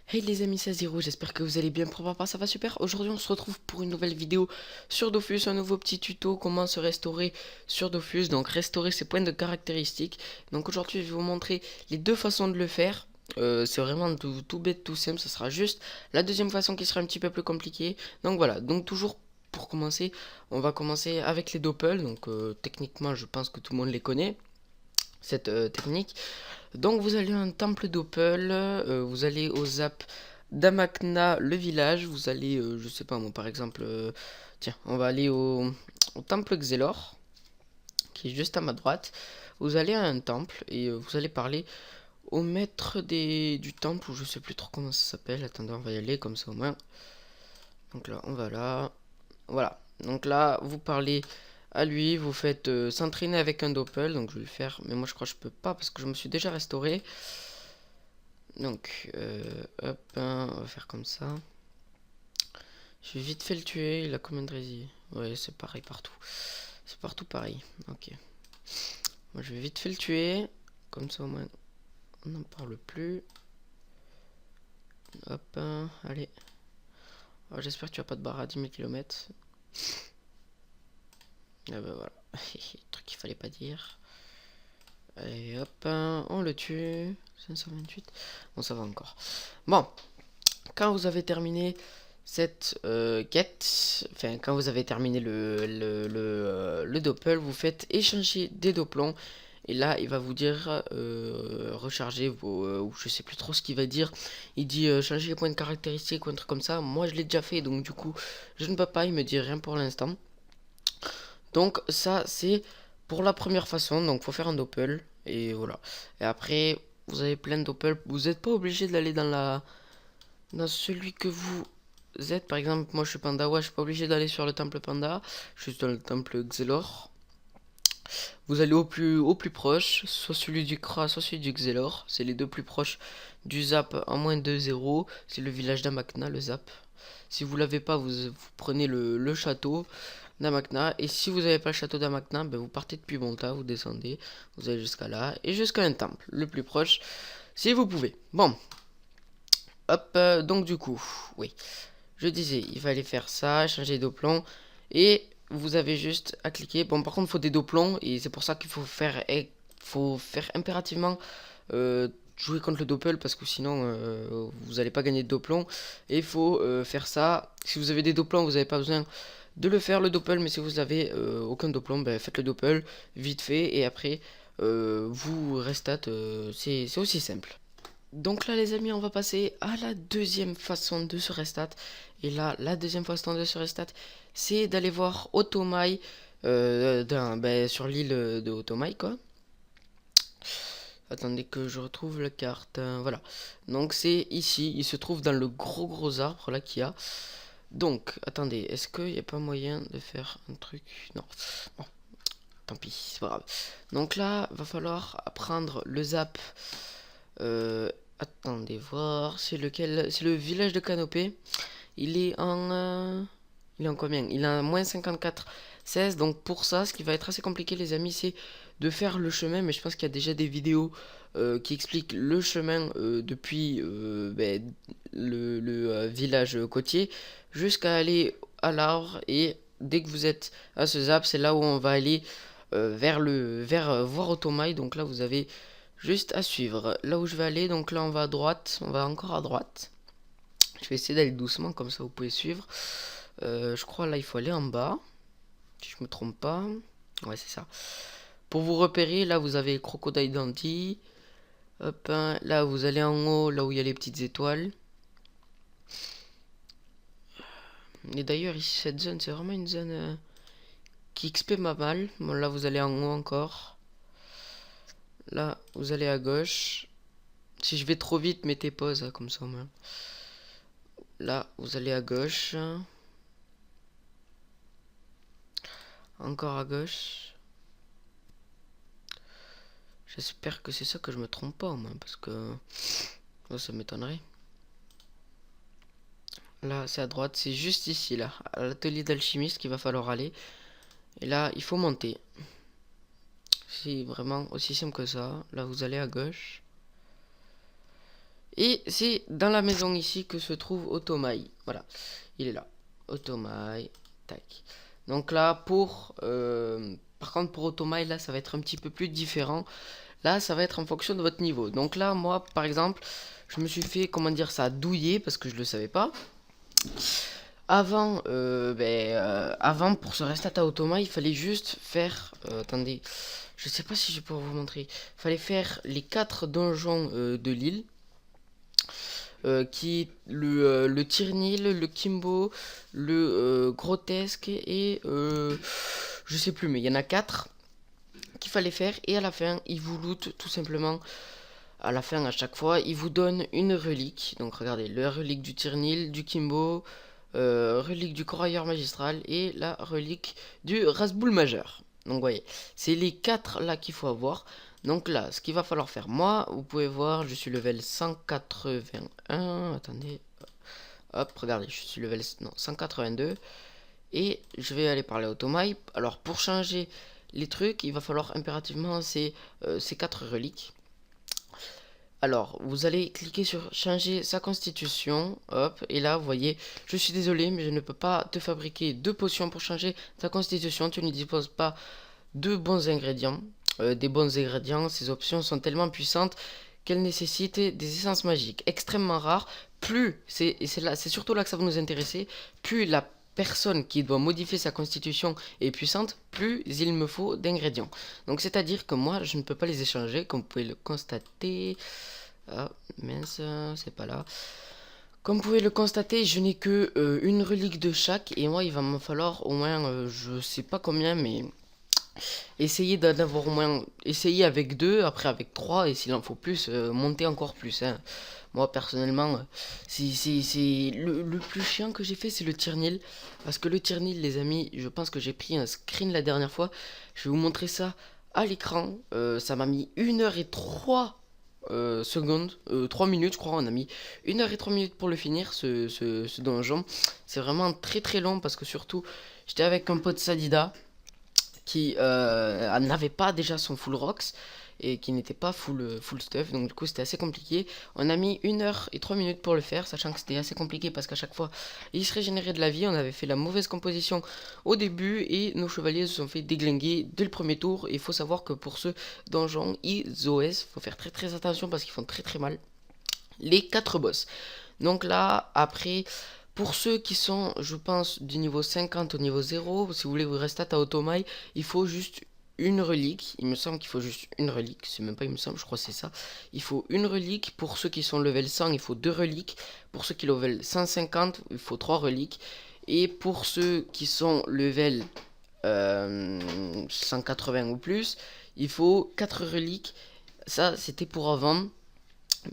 Hey les amis, c'est Zero, j'espère que vous allez bien. Pour ma part, ça va super. Aujourd'hui, on se retrouve pour une nouvelle vidéo sur Dofus, un nouveau petit tuto comment se restaurer sur Dofus. Donc, restaurer ses points de caractéristiques. Donc, aujourd'hui, je vais vous montrer les deux façons de le faire. C'est vraiment tout bête, tout simple. Ça sera juste la deuxième façon qui sera un petit peu plus compliquée. Donc, voilà. Donc, toujours pour commencer, on va commencer avec les doppels. Donc, techniquement, je pense que tout le monde les connaît, cette technique. Donc vous allez à un temple d'Opel, vous allez au zap d'Amakna, le village, vous allez, je sais pas moi, par exemple, tiens, on va aller au temple Xelor, qui est juste à ma droite. Vous allez à un temple et vous allez parler au maître du temple, ou je sais plus trop comment ça s'appelle, attendez, on va y aller comme ça au moins. Donc là, on va là, voilà. Donc là, vous parlez à lui, vous faites s'entraîner avec un doppel, donc je vais le faire, mais moi je crois que je peux pas parce que je me suis déjà restauré. Donc, hop, hein, on va faire comme ça. Je vais vite fait le tuer. Il a combien de résine? Ouais, c'est pareil partout. C'est partout pareil. Ok. Moi, je vais vite fait le tuer. Comme ça, au moins, on n'en parle plus. Hop, hein, allez. Oh, j'espère que tu as pas de barre à 10 000 km. Ah bah voilà. Truc qu'il fallait pas dire. Allez, hop, hein, on le tue. 528. Bon, ça va encore. Bon, quand vous avez terminé cette quête, enfin quand vous avez terminé le doppel, vous faites échanger des doplons. Et là, il va vous dire recharger vos... ou je sais plus trop ce qu'il va dire. Il dit changer les points de caractéristiques ou un truc comme ça. Moi, je l'ai déjà fait, donc du coup, je ne peux pas. Il me dit rien pour l'instant. Donc ça, c'est pour la première façon. Donc, faut faire un doppel. Et voilà. Et après, vous avez plein de doppels. Vous n'êtes pas obligé d'aller dans celui que vous êtes. Par exemple, moi je suis Panda, ouais, je suis pas obligé d'aller sur le temple Panda, je suis dans le temple Xelor. Vous allez au plus proche, soit celui du Kra, soit celui du Xelor. C'est les deux plus proches du Zap en moins de 0. C'est le village d'Amakna, le Zap. Si vous l'avez pas, vous prenez le château d'Amakna. Et si vous n'avez pas le château d'Amakna, ben vous partez depuis Bonta, vous descendez, vous allez jusqu'à là. Et jusqu'à un temple, le plus proche, si vous pouvez. Bon, hop, donc du coup, oui. Je disais, il fallait faire ça, changer d'oplomb. Et vous avez juste à cliquer. Bon, par contre, il faut des doplombs. Et c'est pour ça qu'il faut faire impérativement jouer contre le doppel. Parce que sinon, vous n'allez pas gagner de doplomb. Et il faut faire ça. Si vous avez des doplombs, vous n'avez pas besoin de le faire, le doppel. Mais si vous avez aucun doplomb, ben, faites le doppel vite fait. Et après, vous restate. C'est aussi simple. Donc là les amis, on va passer à la deuxième façon de se restat. Et là, la deuxième façon de se restat, c'est d'aller voir Otomai sur l'île de Otomai quoi. Attendez que je retrouve la carte. Voilà. Donc c'est ici, il se trouve dans le gros arbre là qu'il y a. Donc, attendez, est-ce qu'il n'y a pas moyen de faire un truc? Non. Bon, tant pis, c'est pas grave. Donc là, va falloir prendre le zap. Attendez voir, c'est lequel? C'est le village de Canopée. Il est en... il est en combien? Il est en moins 54, 16. Donc pour ça, ce qui va être assez compliqué les amis, c'est de faire le chemin. Mais je pense qu'il y a déjà des vidéos qui expliquent le chemin depuis le village côtier jusqu'à aller à l'arbre. Et dès que vous êtes à ce zap, c'est là où on va aller vers voir Otomai. Donc là vous avez juste à suivre. Là où je vais aller, donc là on va à droite, on va encore à droite. Je vais essayer d'aller doucement comme ça vous pouvez suivre. Je crois là il faut aller en bas, si je me trompe pas. Ouais c'est ça. Pour vous repérer, là vous avez Crocodile Dundee. Hop, hein, là vous allez en haut, là où il y a les petites étoiles. Et d'ailleurs ici cette zone c'est vraiment une zone qui XP pas mal. Bon là vous allez en haut encore. Là vous allez à gauche. Si je vais trop vite, mettez pause hein, comme ça au moins. Là vous allez à gauche. Encore à gauche. J'espère que c'est ça, que je me trompe pas au moins, parce que oh, ça m'étonnerait. Là, c'est à droite, c'est juste ici, là, à l'atelier d'alchimiste qu'il va falloir aller. Et là, il faut monter. C'est vraiment aussi simple que ça. Là, vous allez à gauche. Et c'est dans la maison ici que se trouve Otomai. Voilà, il est là. Otomai, tac. Donc là, par contre, pour Otomai, là, ça va être un petit peu plus différent. Là, ça va être en fonction de votre niveau. Donc là, moi, par exemple, je me suis fait, comment dire ça, douiller parce que je le savais pas. Avant, pour se restart à Automa, il fallait juste faire. Attendez, je sais pas si je peux vous montrer. Il fallait faire les 4 donjons de l'île. Le Tyrnil, le Kimbo, le Grotesque et je sais plus, mais il y en a 4 qu'il fallait faire. Et à la fin, il vous loot tout simplement. À la fin, à chaque fois, il vous donne une relique. Donc regardez, la relique du Tyrnil, du Kimbo, relique du Corailleur Magistral et la relique du Rasboul Majeur. Donc vous voyez, c'est les 4 là qu'il faut avoir. Donc là, ce qu'il va falloir faire, moi, vous pouvez voir, je suis level 181. Attendez, hop, regardez, je suis level 182. Et je vais aller parler à Otomai. Alors pour changer les trucs, il va falloir impérativement ces 4 reliques. Alors, vous allez cliquer sur changer sa constitution, hop, et là, vous voyez, je suis désolé, mais je ne peux pas te fabriquer 2 potions pour changer ta constitution, tu ne disposes pas de bons ingrédients. Des bons ingrédients, ces options sont tellement puissantes qu'elles nécessitent des essences magiques extrêmement rares. Plus, c'est surtout là que ça va nous intéresser, plus la personne qui doit modifier sa constitution est puissante, plus il me faut d'ingrédients. Donc c'est à dire que moi je ne peux pas les échanger, comme vous pouvez le constater. Ah mince, c'est pas là. Comme vous pouvez le constater, je n'ai que une relique de chaque, et moi il va me falloir au moins, je sais pas combien, mais essayer d'avoir au moins, essayer avec 2, après avec 3, et s'il en faut plus, monter encore plus, hein. Moi personnellement, c'est le plus chiant que j'ai fait, c'est le Tyrnil. Parce que le Tyrnil, les amis, je pense que j'ai pris un screen la dernière fois. Je vais vous montrer ça à l'écran. Ça m'a mis 1h03 secondes, 3 minutes, je crois. On a mis 1h03 minutes pour le finir, ce donjon. C'est vraiment très très long parce que surtout, j'étais avec un pote Sadida qui n'avait pas déjà son full rocks et qui n'était pas full stuff, donc du coup c'était assez compliqué. On a mis 1h03 minutes pour le faire, sachant que c'était assez compliqué parce qu'à chaque fois il se régénérait de la vie. On avait fait la mauvaise composition au début et nos chevaliers se sont fait déglinguer dès le premier tour. Il faut savoir que pour ce donjon, ils OS, faut faire très très attention parce qu'ils font très très mal. Les 4 boss. Donc là, après, pour ceux qui sont, je pense, du niveau 50 au niveau 0, si vous voulez vous rester à Otomai, il faut juste une relique. Il me semble qu'il faut juste une relique. C'est même pas, il me semble, je crois que c'est ça. Il faut une relique. Pour ceux qui sont level 100, il faut 2 reliques. Pour ceux qui sont level 150, il faut 3 reliques. Et pour ceux qui sont level 180 ou plus, il faut 4 reliques. Ça, c'était pour avant.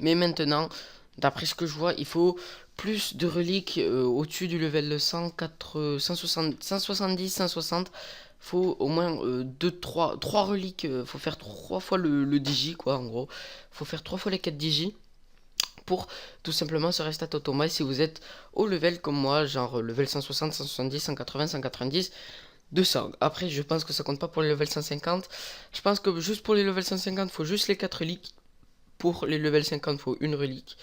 Mais maintenant, d'après ce que je vois, il faut plus de reliques au-dessus du level 104, 160, 170, 160. Faut au moins 3 reliques. Faut faire 3 fois le digi, quoi, en gros. Faut faire 3 fois les 4 digi pour tout simplement se rester à Automa si vous êtes au level comme moi, genre level 160, 170, 180, 190. 200. Après, je pense que ça compte pas pour les level 150. Je pense que juste pour les level 150, il faut juste les 4 reliques. Pour les level 50, il faut une relique.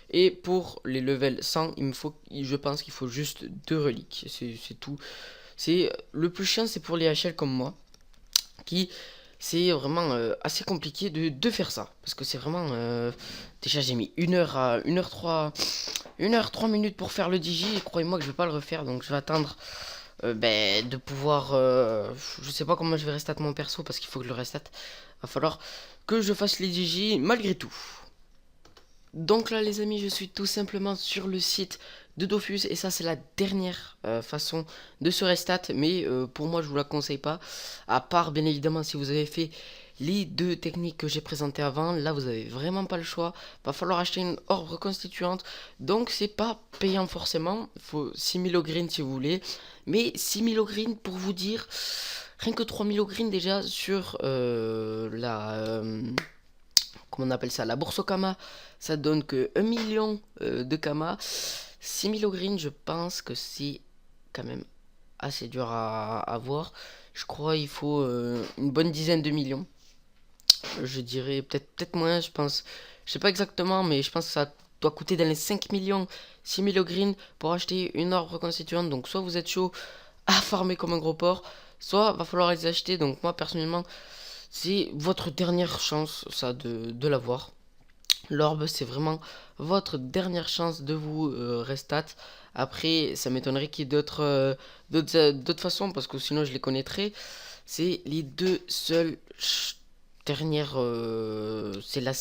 Et pour les levels 100, je pense qu'il faut juste 2 reliques. C'est tout. Le plus chiant, c'est pour les HL comme moi. C'est vraiment assez compliqué de faire ça. Parce que c'est vraiment... déjà, j'ai mis 1h03 minutes pour faire le digi. Et croyez-moi que je vais pas le refaire. Donc, je vais attendre de pouvoir... je sais pas comment je vais restat mon perso parce qu'il faut que je le restate. Va falloir que je fasse les digi malgré tout. Donc là les amis, je suis tout simplement sur le site de Dofus et ça c'est la dernière façon de se restat, mais pour moi je vous la conseille pas, à part bien évidemment si vous avez fait les 2 techniques que j'ai présentées avant. Là vous avez vraiment pas le choix, va falloir acheter une orbe reconstituante, donc c'est pas payant forcément, il faut 6000 au green si vous voulez, mais 6000 au green pour vous dire, rien que 3000 au green déjà sur comment on appelle ça, la bourse au Kama, ça donne que 1 million de Kama. 6000 au green, je pense que c'est quand même assez dur à avoir. Je crois il faut une bonne dizaine de millions. Je dirais peut-être moins, je pense. Je sais pas exactement, mais je pense que ça doit coûter dans les 5 millions 6000 au green pour acheter une arbre constituante. Donc soit vous êtes chaud à farmer comme un gros porc, soit va falloir les acheter. Donc moi personnellement, c'est votre dernière chance ça de l'avoir. L'orbe, c'est vraiment votre dernière chance de vous restat. Après, ça m'étonnerait qu'il y ait d'autres façons, parce que sinon je les connaîtrais. C'est les deux seules dernières. C'est la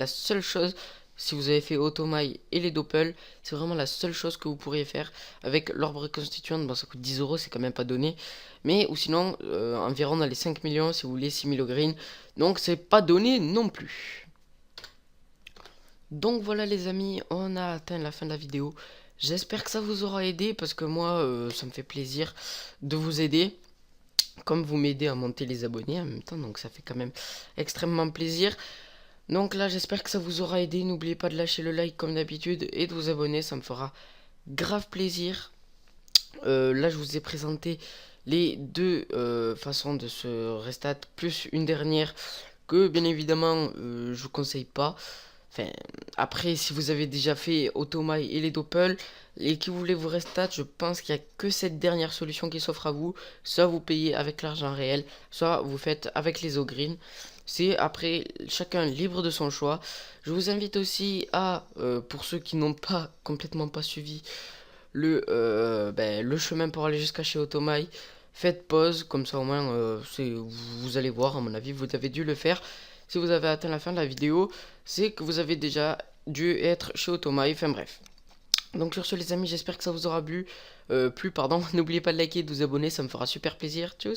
seule chose. Si vous avez fait Automail et les Doppel, c'est vraiment la seule chose que vous pourriez faire avec l'orbe reconstituante. Bon, ça coûte 10 euros, c'est quand même pas donné. Mais, ou sinon, environ dans les 5 millions si vous voulez 6000 au green. Donc, c'est pas donné non plus. Donc voilà les amis, on a atteint la fin de la vidéo. J'espère que ça vous aura aidé parce que moi, ça me fait plaisir de vous aider. Comme vous m'aidez à monter les abonnés en même temps, donc ça fait quand même extrêmement plaisir. Donc là, j'espère que ça vous aura aidé. N'oubliez pas de lâcher le like comme d'habitude et de vous abonner, ça me fera grave plaisir. Là, je vous ai présenté les deux façons de se restat, plus une dernière que bien évidemment je vous conseille pas. Enfin, après, si vous avez déjà fait Automail et les Doppel et que vous voulez vous restat, je pense qu'il n'y a que cette dernière solution qui s'offre à vous. Soit vous payez avec l'argent réel, soit vous faites avec les green. C'est après chacun libre de son choix. Je vous invite aussi à, pour ceux qui n'ont pas complètement pas suivi le chemin pour aller jusqu'à chez Automail, faites pause, comme ça au moins vous allez voir, à mon avis, vous avez dû le faire. Si vous avez atteint la fin de la vidéo, c'est que vous avez déjà dû être chez Automail, enfin bref. Donc sur ce les amis, j'espère que ça vous aura plu, pardon. N'oubliez pas de liker et de vous abonner, ça me fera super plaisir. Tchuss.